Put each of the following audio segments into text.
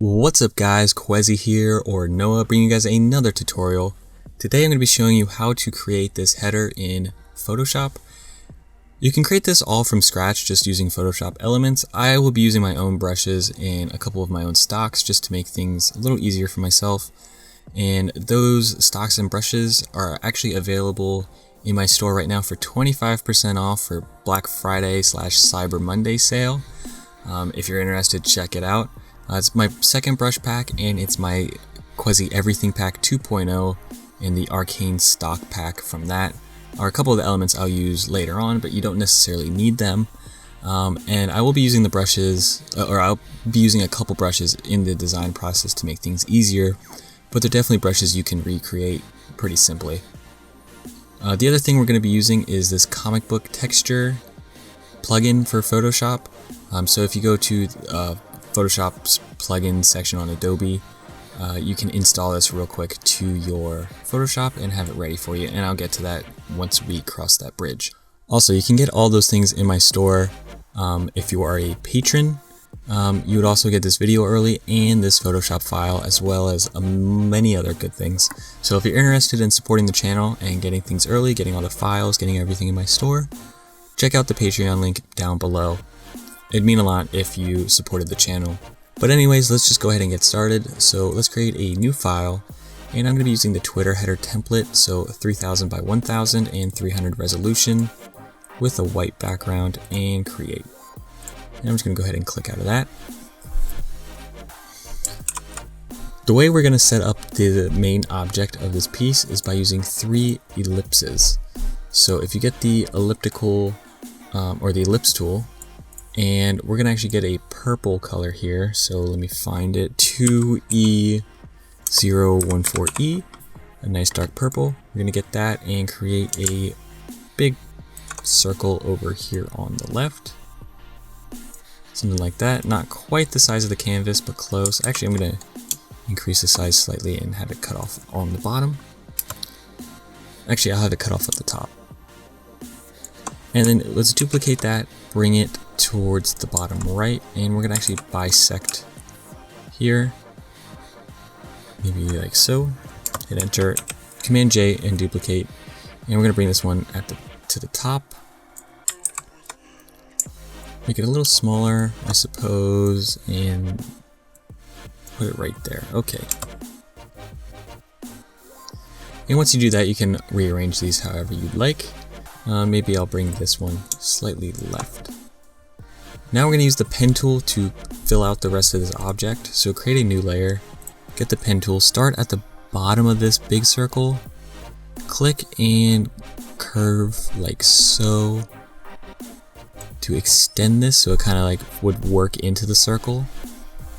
What's up guys, Qehzy here, or Noah, bringing you guys another tutorial. Today I'm going to be showing you how to create this header in Photoshop. You can create this all from scratch just using Photoshop elements. I will be using my own brushes and a couple of my own stocks just to make things a little easier for myself. And those stocks and brushes are actually available in my store right now for 25% off for Black Friday / Cyber Monday sale. If you're interested, check it out. It's my second brush pack, and it's my Qehzy Everything Pack 2.0 and the Arcane Stock Pack from that are a couple of the elements I'll use later on, but you don't necessarily need them. And I will be using the brushes, or I'll be using a couple brushes in the design process to make things easier, but they're definitely brushes you can recreate pretty simply. The other thing we're going to be using is this comic book texture plugin for Photoshop. So if you go to Photoshop's plugin section on Adobe, you can install this real quick to your Photoshop and have it ready for you, and I'll get to that once we cross that bridge. Also, you can get all those things in my store. If you are a patron, you would also get this video early and this Photoshop file, as well as many other good things. So if you're interested in supporting the channel and getting things early, getting all the files, getting everything in my store, check out the Patreon link down below. It'd mean a lot if you supported the channel. But anyways, let's just go ahead and get started. So let's create a new file, and I'm going to be using the Twitter header template, so 3000 by 1000 and 300 resolution with a white background, and create. And I'm just going to go ahead and click out of that. The way we're going to set up the main object of this piece is by using 3 ellipses. So if you get the elliptical or the ellipse tool, and we're gonna actually get a purple color here, so let me find it, 2E014E, a nice dark purple. We're gonna get that and create a big circle over here on the left, something like that. Not quite the size of the canvas, but close. Actually, I'm gonna increase the size slightly and have it cut off on the bottom. Actually, I'll have it cut off at the top. And then let's duplicate that, bring it towards the bottom right, and we're gonna actually bisect here, maybe like so. Hit enter, Command J and duplicate, and we're gonna bring this one to the top. Make it a little smaller, I suppose, and put it right there. Okay. And once you do that, you can rearrange these however you'd like. Maybe I'll bring this one slightly left. Now we're going to use the pen tool to fill out the rest of this object. So create a new layer, get the pen tool, start at the bottom of this big circle, click and curve like so to extend this so it kind of like would work into the circle,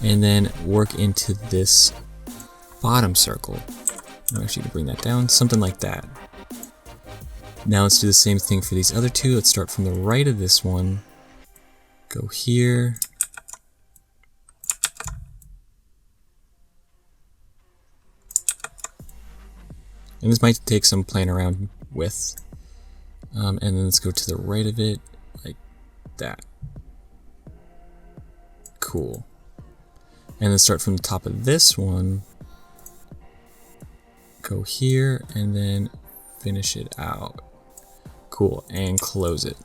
and then work into this bottom circle. I'm actually going to bring that down, something like that. Now let's do the same thing for these other two. Let's start from the right of this one, go here, and this might take some playing around with, and then let's go to the right of it like that. Cool. And then start from the top of this one, go here, and then finish it out. Cool, and close it.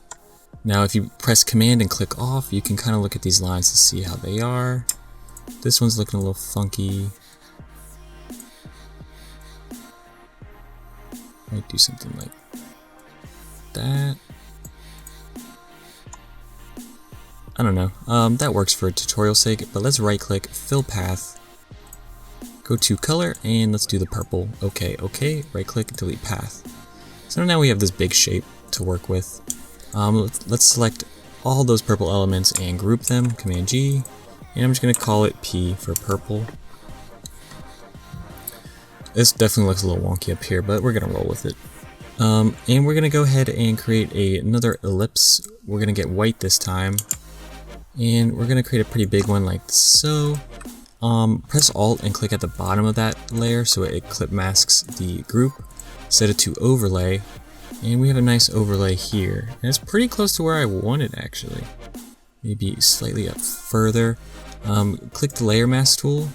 Now if you press Command and click off, you can kind of look at these lines to see how they are. This one's looking a little funky. Might do something like that. I don't know. That works for tutorial's sake, but let's right click, fill path, go to color, and let's do the purple. Okay, right click, delete path. So now we have this big shape to work with. Let's select all those purple elements and group them, Command G, and I'm just going to call it P for purple. This definitely looks a little wonky up here, but we're going to roll with it. And we're going to go ahead and create another ellipse. We're going to get white this time, and we're going to create a pretty big one like so. Press Alt and click at the bottom of that layer so it clip masks the group. Set it to overlay, and we have a nice overlay here, and it's pretty close to where I want it actually. Maybe slightly up further. Click the layer mask tool,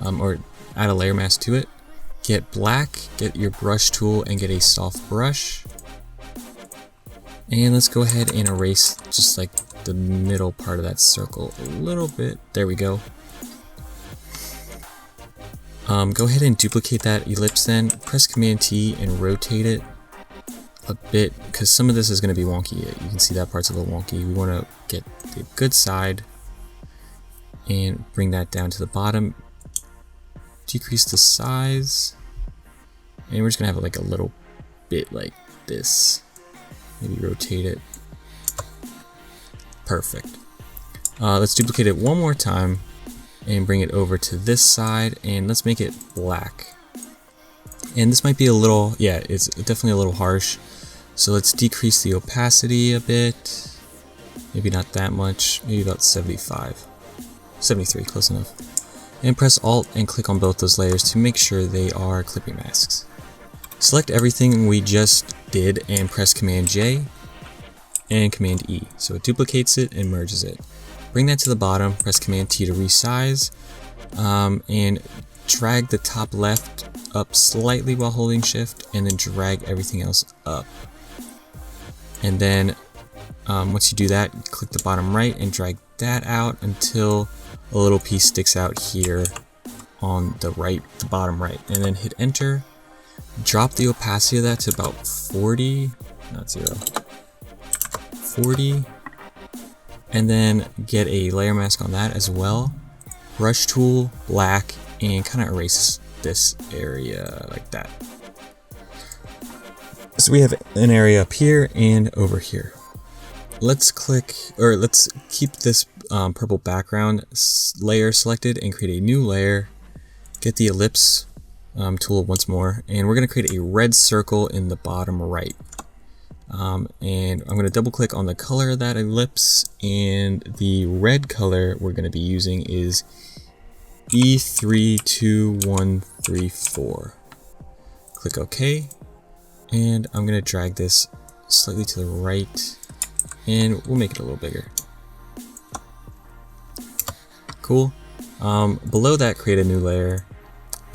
or add a layer mask to it. Get black, get your brush tool, and get a soft brush. And let's go ahead and erase just like the middle part of that circle a little bit. There we go. Go ahead and duplicate that ellipse then. Press Command T and rotate it a bit, because some of this is going to be wonky. You can see that part's a little wonky. We want to get the good side and bring that down to the bottom. Decrease the size. And we're just going to have it like a little bit like this. Maybe rotate it. Perfect. Let's duplicate it one more time and bring it over to this side, and let's make it black. And this might be a little, yeah, it's definitely a little harsh. So let's decrease the opacity a bit. Maybe not that much, maybe about 75. 73, close enough. And press Alt and click on both those layers to make sure they are clipping masks. Select everything we just did and press Command J and Command E. So it duplicates it and merges it. Bring that to the bottom, press Command T to resize, and drag the top left up slightly while holding Shift, and then drag everything else up. And then once you do that, you click the bottom right and drag that out until a little piece sticks out here on the bottom right, and then hit Enter. Drop the opacity of that to about 40, not 0, 40, and then get a layer mask on that as well. Brush tool, black, and kind of erase this area like that. So we have an area up here and over here. Let's keep this purple background layer selected and create a new layer. Get the ellipse tool once more, and we're going to create a red circle in the bottom right. And I'm going to double click on the color of that ellipse, and the red color we're going to be using is E32134. Click OK, and I'm going to drag this slightly to the right, and we'll make it a little bigger. Cool. Below that, create a new layer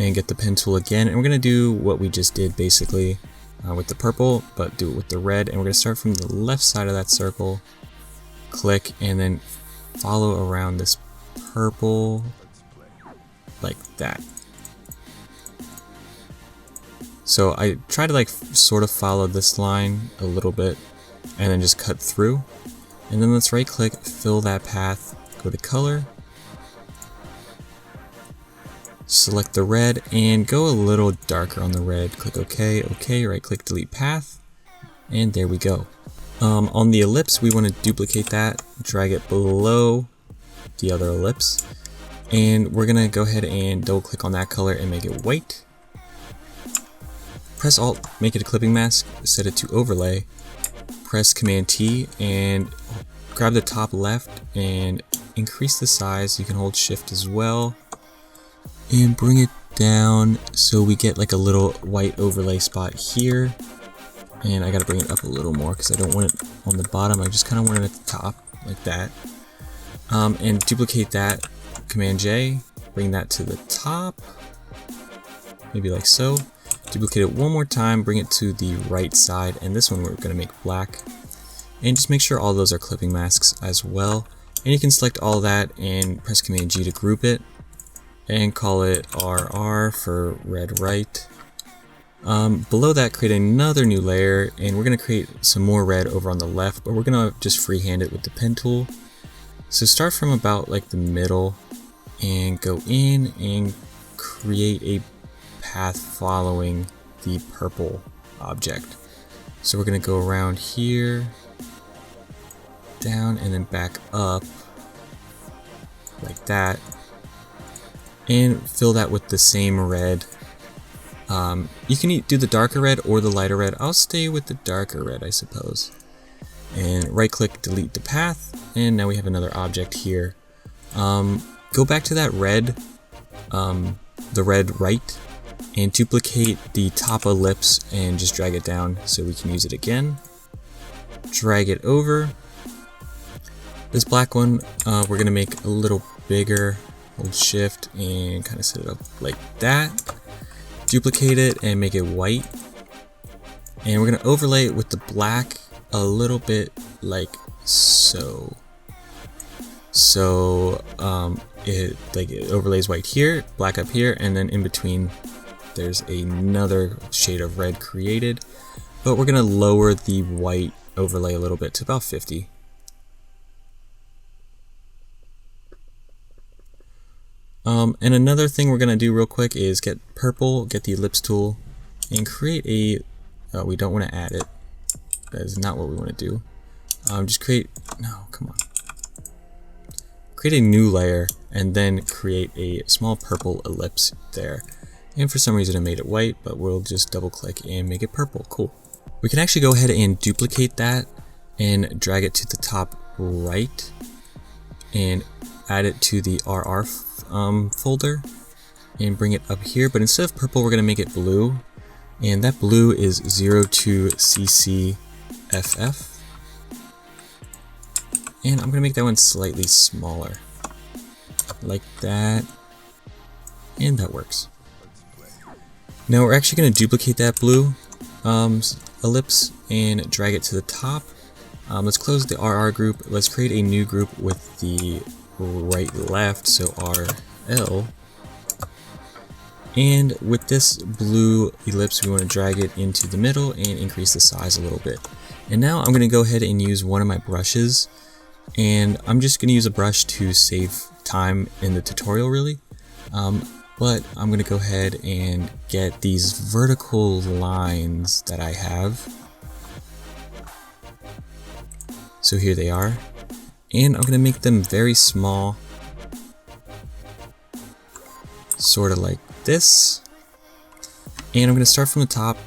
and get the pen tool again, and we're going to do what we just did basically with the purple, but do it with the red. And we're going to start from the left side of that circle, click, and then follow around this purple like that. So I try to like sort of follow this line a little bit and then just cut through. And then let's right click, fill that path, go to color, select the red, and go a little darker on the red. Click OK, OK, right click, delete path, and there we go. On the ellipse, we want to duplicate that, drag it below the other ellipse, and we're going to go ahead and double click on that color and make it white. Press Alt, make it a clipping mask, set it to overlay, press Command T and grab the top left and increase the size. You can hold Shift as well and bring it down so we get like a little white overlay spot here. And I gotta bring it up a little more because I don't want it on the bottom, I just kind of want it at the top like that. And duplicate that, Command J, bring that to the top, maybe like so. Duplicate it one more time, bring it to the right side, and this one we're going to make black. And just make sure all those are clipping masks as well. And you can select all that and press Command G to group it and call it RR for red right. Below that, create another new layer, and we're going to create some more red over on the left, but we're going to just freehand it with the pen tool. So start from about like the middle and go in and create a path following the purple object. So we're going to go around here, down, and then back up like that, and fill that with the same red. You can do the darker red or the lighter red. I'll stay with the darker red, I suppose. And right click, delete the path, and now we have another object here. Go back to that red, the red right, and duplicate the top ellipse and just drag it down so we can use it again. Drag it over. This black one we're going to make a little bigger. Hold shift and kind of set it up like that. Duplicate it and make it white. And we're going to overlay it with the black a little bit like so. So it overlays white here, black up here, and then in between there's another shade of red created. But we're going to lower the white overlay a little bit to about 50. And another thing we're going to do real quick is get purple, get the ellipse tool, and create a, we don't want to add it. That is not what we want to do. Just create, no, come on. Create a new layer and then create a small purple ellipse there. And for some reason I made it white, but we'll just double click and make it purple. Cool. We can actually go ahead and duplicate that and drag it to the top right and add it to the RR folder and bring it up here. But instead of purple, we're going to make it blue. And that blue is 02CCFF. And I'm going to make that one slightly smaller. Like that. And that works. Now we're actually going to duplicate that blue ellipse and drag it to the top. Let's close the RR group. Let's create a new group with the right left, so RL. And with this blue ellipse, we want to drag it into the middle and increase the size a little bit. And now I'm going to go ahead and use one of my brushes. And I'm just going to use a brush to save time in the tutorial, really. But I'm going to go ahead and get these vertical lines that I have. So here they are. And I'm going to make them very small. Sort of like this. And I'm going to start from the top.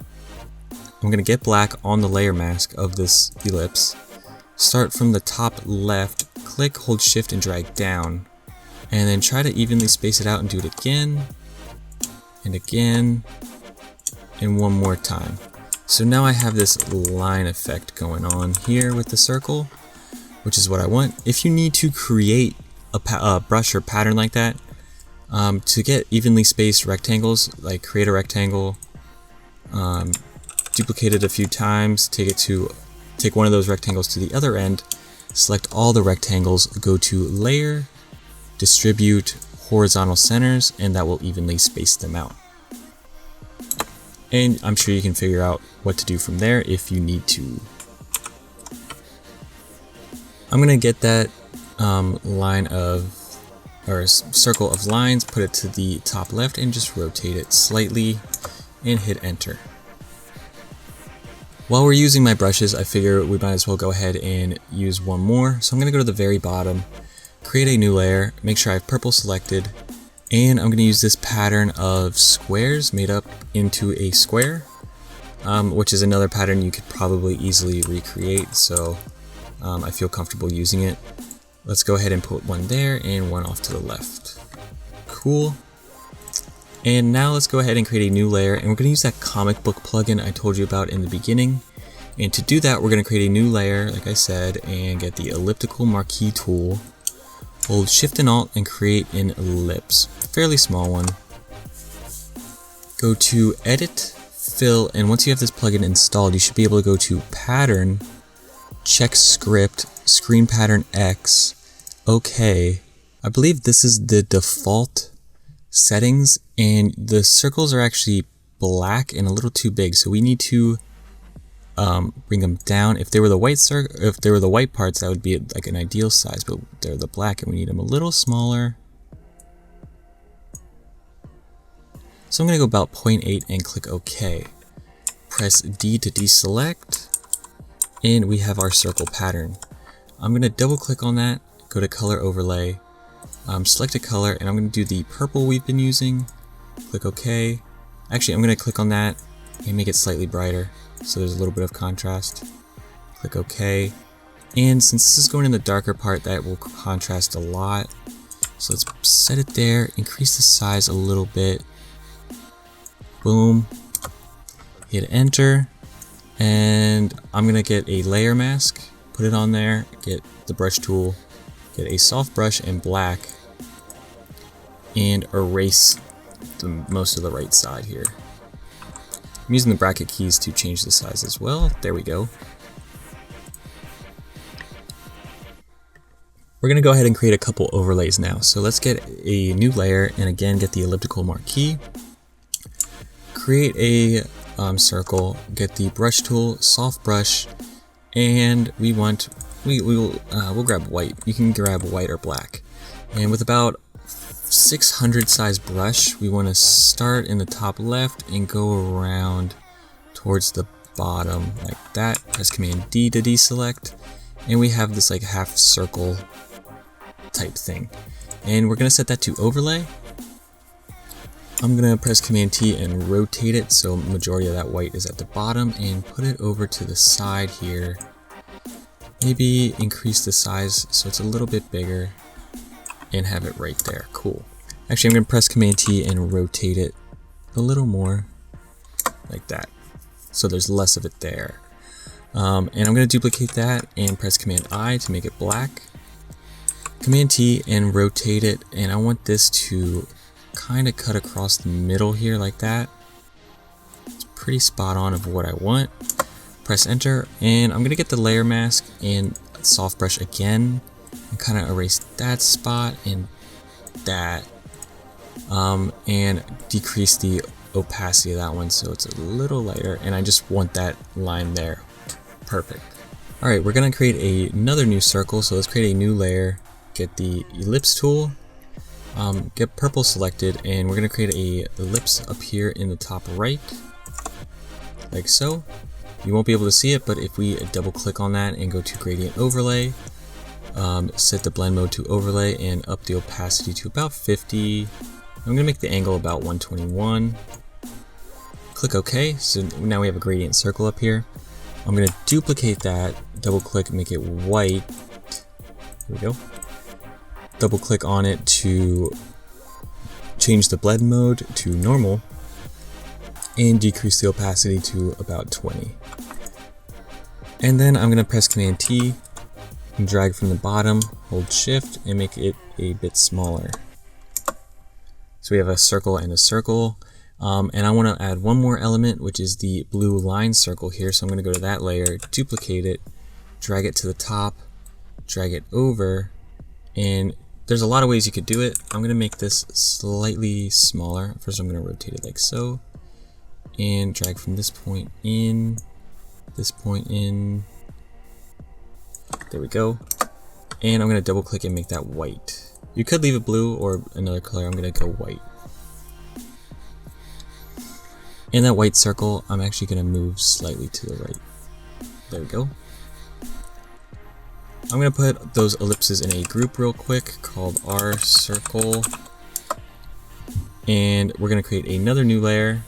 I'm going to get black on the layer mask of this ellipse. Start from the top left, click, hold shift and drag down. And then try to evenly space it out and do it again, and again, and one more time. So now I have this line effect going on here with the circle, which is what I want. If you need to create a brush or pattern like that, to get evenly spaced rectangles, like create a rectangle, duplicate it a few times, take one of those rectangles to the other end, select all the rectangles, go to Layer, Distribute, Horizontal Centers, and that will evenly space them out. And I'm sure you can figure out what to do from there if you need to. I'm going to get that circle of lines, put it to the top left, and just rotate it slightly and hit enter. While we're using my brushes, I figure we might as well go ahead and use one more. So I'm going to go to the very bottom, create a new layer, make sure I have purple selected, and I'm going to use this pattern of squares made up into a square, which is another pattern you could probably easily recreate, so I feel comfortable using it. Let's go ahead and put one there and one off to the left. Cool. And now let's go ahead and create a new layer, and we're going to use that comic book plugin I told you about in the beginning. And to do that, we're going to create a new layer, like I said, and get the elliptical marquee tool. Hold Shift and Alt and create an ellipse, fairly small one. Go to Edit, Fill, and once you have this plugin installed, you should be able to go to Pattern, check Script, Screen Pattern X, OK. I believe this is the default settings, and the circles are actually black and a little too big, so we need to bring them down. If they were the white parts, that would be like an ideal size, but they're the black and we need them a little smaller. So I'm going to go about 0.8 and click OK. Press D to deselect, and we have our circle pattern. I'm going to double click on that, go to color overlay, select a color, and I'm going to do the purple we've been using. Click OK. Actually, I'm going to click on that and make it slightly brighter, so there's a little bit of contrast. Click OK. And since this is going in the darker part, that will contrast a lot. So let's set it there, increase the size a little bit. Boom. Hit enter. And I'm going to get a layer mask, put it on there, get the brush tool, get a soft brush and black, and erase most of the right side here. I'm using the bracket keys to change the size as well. There we go. We're going to go ahead and create a couple overlays now. So let's get a new layer and again get the elliptical marquee. Create a circle, get the brush tool, soft brush, and we'll grab white. You can grab white or black. And with about 600 size brush, we want to start in the top left and go around towards the bottom like that. Press Command D to deselect, and we have this like half circle type thing. And we're going to set that to overlay. I'm going to press Command T and rotate it so majority of that white is at the bottom and put it over to the side here. Maybe increase the size so it's a little bit bigger and have it right there. Cool. Actually, I'm going to press Command T and rotate it a little more like that so there's less of it there. And I'm going to duplicate that and press Command I to make it black. Command T and rotate it, and I want this to kind of cut across the middle here like that. It's pretty spot on of what I want. Press enter, and I'm gonna get the layer mask and soft brush again and kind of erase that spot and that, and decrease the opacity of that one so it's a little lighter, and I just want that line there. Perfect. All right, we're gonna create another new circle, so let's create a new layer. Get the ellipse tool. Get purple selected, and we're going to create a ellipse up here in the top right, like so. You won't be able to see it, but if we double click on that and go to gradient overlay, set the blend mode to overlay and up the opacity to about 50. I'm going to make the angle about 121. Click OK, so now we have a gradient circle up here. I'm going to duplicate that, double click, make it white. Here we go. Double click on it to change the blend mode to normal and decrease the opacity to about 20. And then I'm going to press Command T and drag from the bottom, hold Shift, and make it a bit smaller. So we have a circle and a circle. And I want to add one more element, which is the blue line circle here. So I'm going to go to that layer, duplicate it, drag it to the top, drag it over, and there's a lot of ways you could do it. I'm going to make this slightly smaller. First, I'm going to rotate it like so, and drag from this point in, this point in. There we go. And I'm going to double click and make that white. You could leave it blue or another color. I'm going to go white. In that white circle, I'm actually going to move slightly to the right. There we go. I'm going to put those ellipses in a group real quick called R circle. And we're going to create another new layer.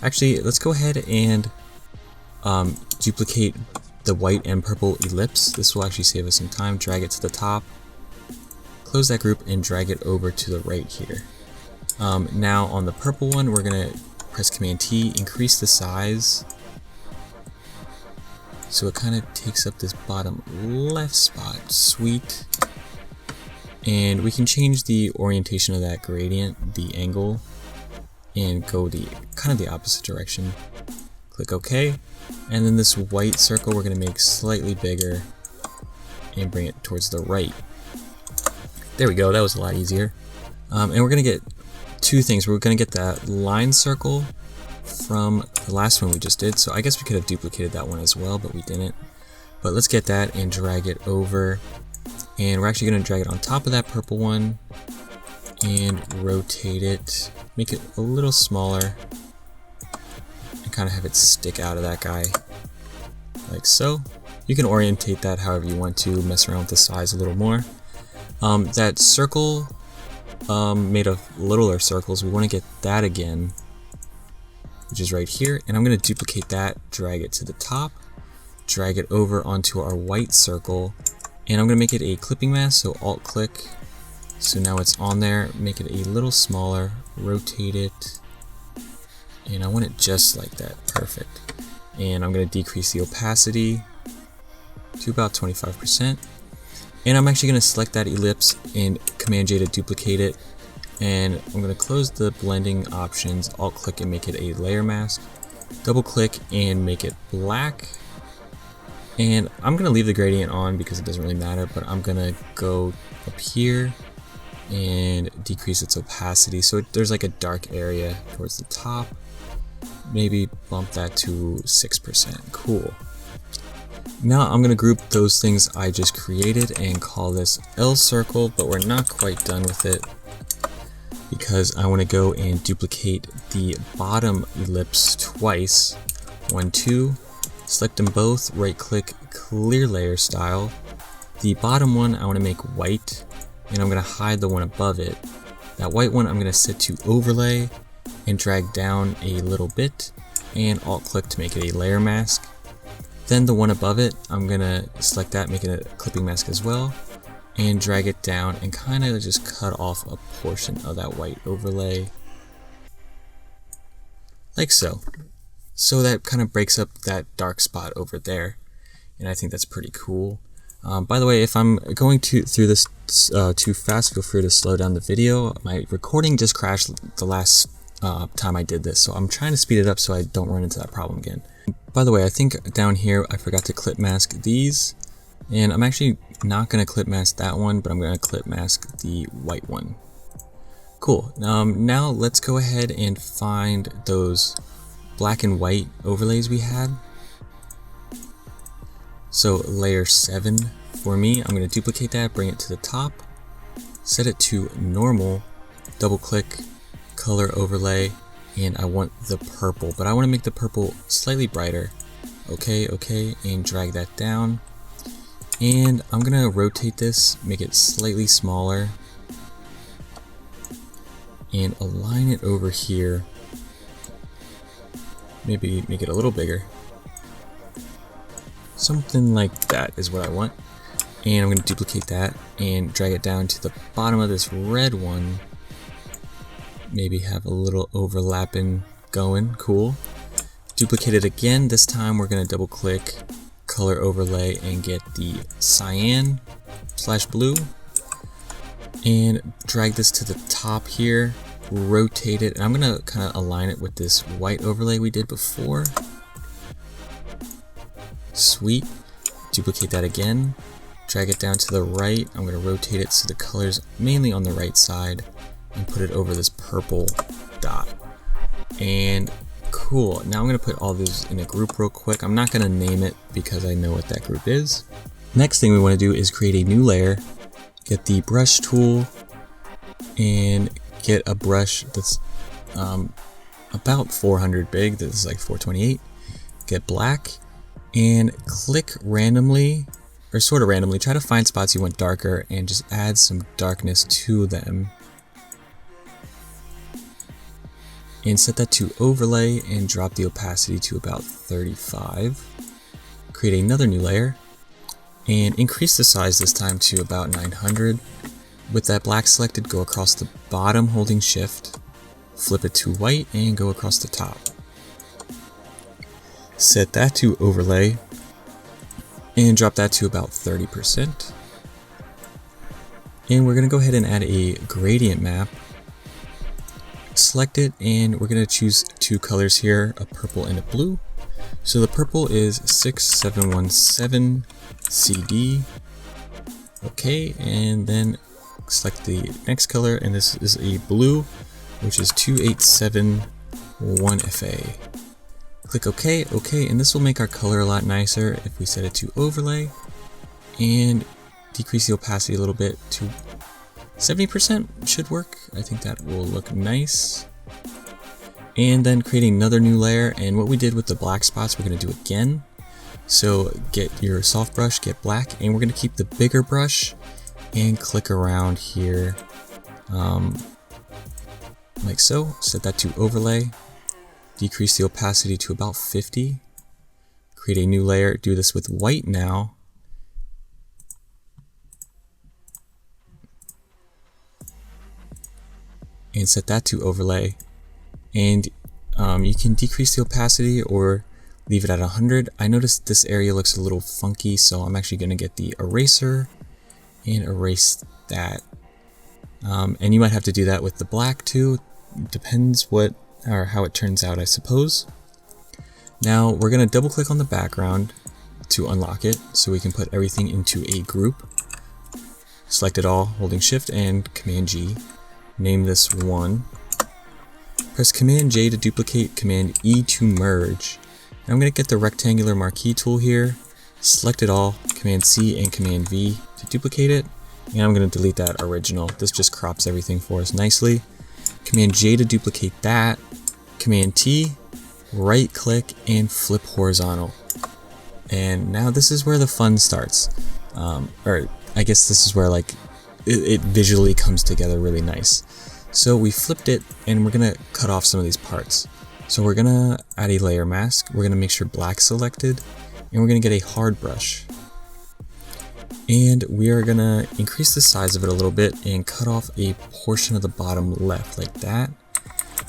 Actually, let's go ahead and duplicate the white and purple ellipse. This will actually save us some time. Drag it to the top. Close that group and drag it over to the right here. Now on the purple one, we're going to press Command T, increase the size. So it kind of takes up this bottom left spot. Sweet. And we can change the orientation of that gradient, the angle, and go the kind of the opposite direction. Click OK. And then this white circle we're going to make slightly bigger and bring it towards the right. There we go, that was a lot easier. And we're going to get two things. We're going to get that line circle from the last one we just did. So I guess we could have duplicated that one as well, but we didn't. But let's get that and drag it over. And we're actually going to drag it on top of that purple one and rotate it. Make it a little smaller and kind of have it stick out of that guy like so. You can orientate that however you want to, mess around with the size a little more. That circle made of littler circles, we want to get that again, which is right here, and I'm going to duplicate that, drag it to the top, drag it over onto our white circle, and I'm going to make it a clipping mask, so alt click, so now it's on there, make it a little smaller, rotate it, and I want it just like that, perfect. And I'm going to decrease the opacity to about 25%. And I'm actually going to select that ellipse and Command J to duplicate it. And I'm going to close the blending options, alt click and make it a layer mask, double click and make it black. And I'm going to leave the gradient on because it doesn't really matter, but I'm going to go up here and decrease its opacity so there's like a dark area towards the top. Maybe bump that to 6%. Cool. Now I'm going to group those things I just created and call this L circle, but we're not quite done with it because I want to go and duplicate the bottom ellipse twice. 1, 2, select them both, right click, clear layer style. The bottom one I want to make white, and I'm going to hide the one above it. That white one I'm going to set to overlay and drag down a little bit and alt click to make it a layer mask. Then the one above it, I'm going to select that, make it a clipping mask as well, and drag it down and kind of just cut off a portion of that white overlay. Like so. So that kind of breaks up that dark spot over there. And I think that's pretty cool. By the way, if I'm going through this too fast, feel free to slow down the video. My recording just crashed the last time I did this, so I'm trying to speed it up so I don't run into that problem again. By the way, I think down here I forgot to clip mask these, and I'm actually not going to clip mask that one, but I'm going to clip mask the white one. Cool. Now let's go ahead and find those black and white overlays we had. So layer 7 for me, I'm going to duplicate that, bring it to the top, set it to normal, double click, color overlay, and I want the purple, but I want to make the purple slightly brighter. Okay, and drag that down. And I'm going to rotate this, make it slightly smaller, and align it over here. Maybe make it a little bigger. Something like that is what I want. And I'm going to duplicate that and drag it down to the bottom of this red one. Maybe have a little overlapping going. Cool. Duplicate it again. This time we're going to double click, color overlay, and get the cyan / blue. And drag this to the top here. Rotate it. And I'm going to kind of align it with this white overlay we did before. Sweet. Duplicate that again. Drag it down to the right. I'm going to rotate it so the color's mainly on the right side and put it over this purple dot. And cool. Now I'm going to put all these in a group real quick. I'm not going to name it because I know what that group is. Next thing we want to do is create a new layer. Get the brush tool and get a brush that's about 400 big. This is like 428. Get black. And click randomly, or sort of randomly, try to find spots you want darker and just add some darkness to them. And set that to overlay and drop the opacity to about 35. Create another new layer and increase the size this time to about 900. With that black selected, go across the bottom holding shift, flip it to white and go across the top. Set that to overlay and drop that to about 30%. And we're going to go ahead and add a gradient map. Select it and we're going to choose two colors here, a purple and a blue. So the purple is 6717 CD. Okay, and then select the next color, and this is a blue, which is 2871 FA. Click OK, and this will make our color a lot nicer if we set it to overlay and decrease the opacity a little bit to 70% should work. I think that will look nice. And then create another new layer, and what we did with the black spots we're going to do again. So get your soft brush, get black, and we're going to keep the bigger brush and click around here like so. Set that to overlay. Decrease the opacity to about 50. Create a new layer. Do this with white now. And set that to overlay. And you can decrease the opacity or leave it at 100. I noticed this area looks a little funky, so I'm actually going to get the eraser and erase that. And you might have to do that with the black too. Depends what or how it turns out, I suppose. Now we're going to double click on the background to unlock it so we can put everything into a group. Select it all, holding Shift and Command G. Name this 1. Press Command J to duplicate, Command E to merge. Now I'm going to get the rectangular marquee tool here, select it all, Command C and Command V to duplicate it, and I'm going to delete that original. This just crops everything for us nicely. Command J to duplicate that, Command T, right click and flip horizontal. And now this is where the fun starts. Or I guess this is where like it visually comes together really nice. So we flipped it and we're gonna cut off some of these parts. So we're gonna add a layer mask, we're gonna make sure black's selected, and we're gonna get a hard brush. And we are gonna increase the size of it a little bit and cut off a portion of the bottom left like that.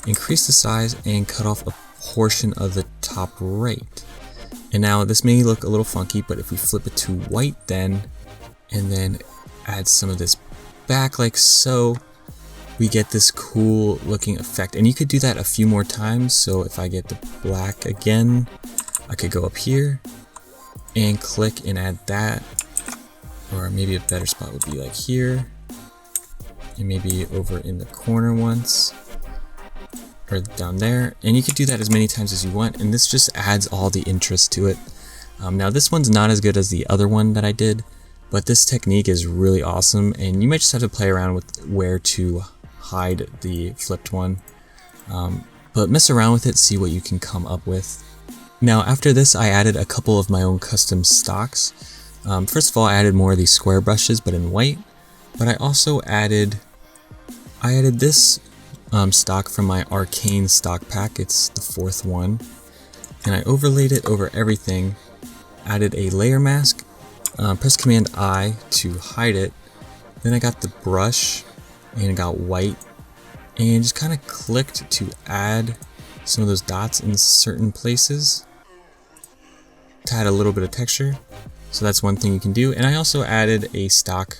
Increase the size and cut off a portion of the top right. And now this may look a little funky, but if we flip it to white then, and then add some of this back like so, we get this cool looking effect. And you could do that a few more times. So if I get the black again, I could go up here and click and add that. Or maybe a better spot would be like here, and maybe over in the corner once, or down there. And you could do that as many times as you want, and this just adds all the interest to it. Now this one's not as good as the other one that I did, but this technique is really awesome, and you might just have to play around with where to hide the flipped one. But mess around with it, see what you can come up with. Now after this, I added a couple of my own custom stocks. First of all, I added more of these square brushes, but in white. But I also added this stock from my Arcane stock pack. It's the 4th one, and I overlaid it over everything. Added a layer mask. Press Command I to hide it. Then I got the brush and got white, and just kind of clicked to add some of those dots in certain places to add a little bit of texture. So that's one thing you can do. And I also added a stock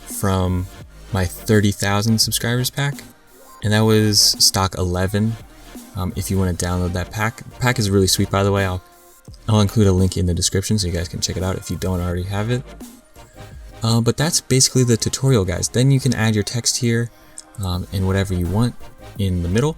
from my 30,000 subscribers pack, and that was stock 11. If you want to download that pack. The pack is really sweet, by the way. I'll include a link in the description so you guys can check it out if you don't already have it. But that's basically the tutorial, guys. Then you can add your text here and whatever you want in the middle.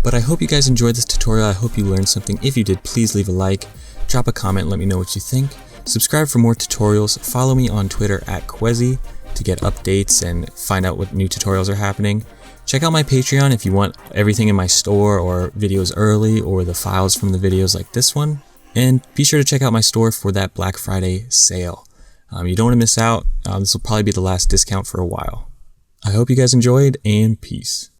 But I hope you guys enjoyed this tutorial. I hope you learned something. If you did, please leave a like, drop a comment, let me know what you think. Subscribe for more tutorials. Follow me on Twitter at Qehzy to get updates and find out what new tutorials are happening. Check out my Patreon if you want everything in my store or videos early or the files from the videos like this one. And be sure to check out my store for that Black Friday sale. You don't want to miss out. This will probably be the last discount for a while. I hope you guys enjoyed, and peace.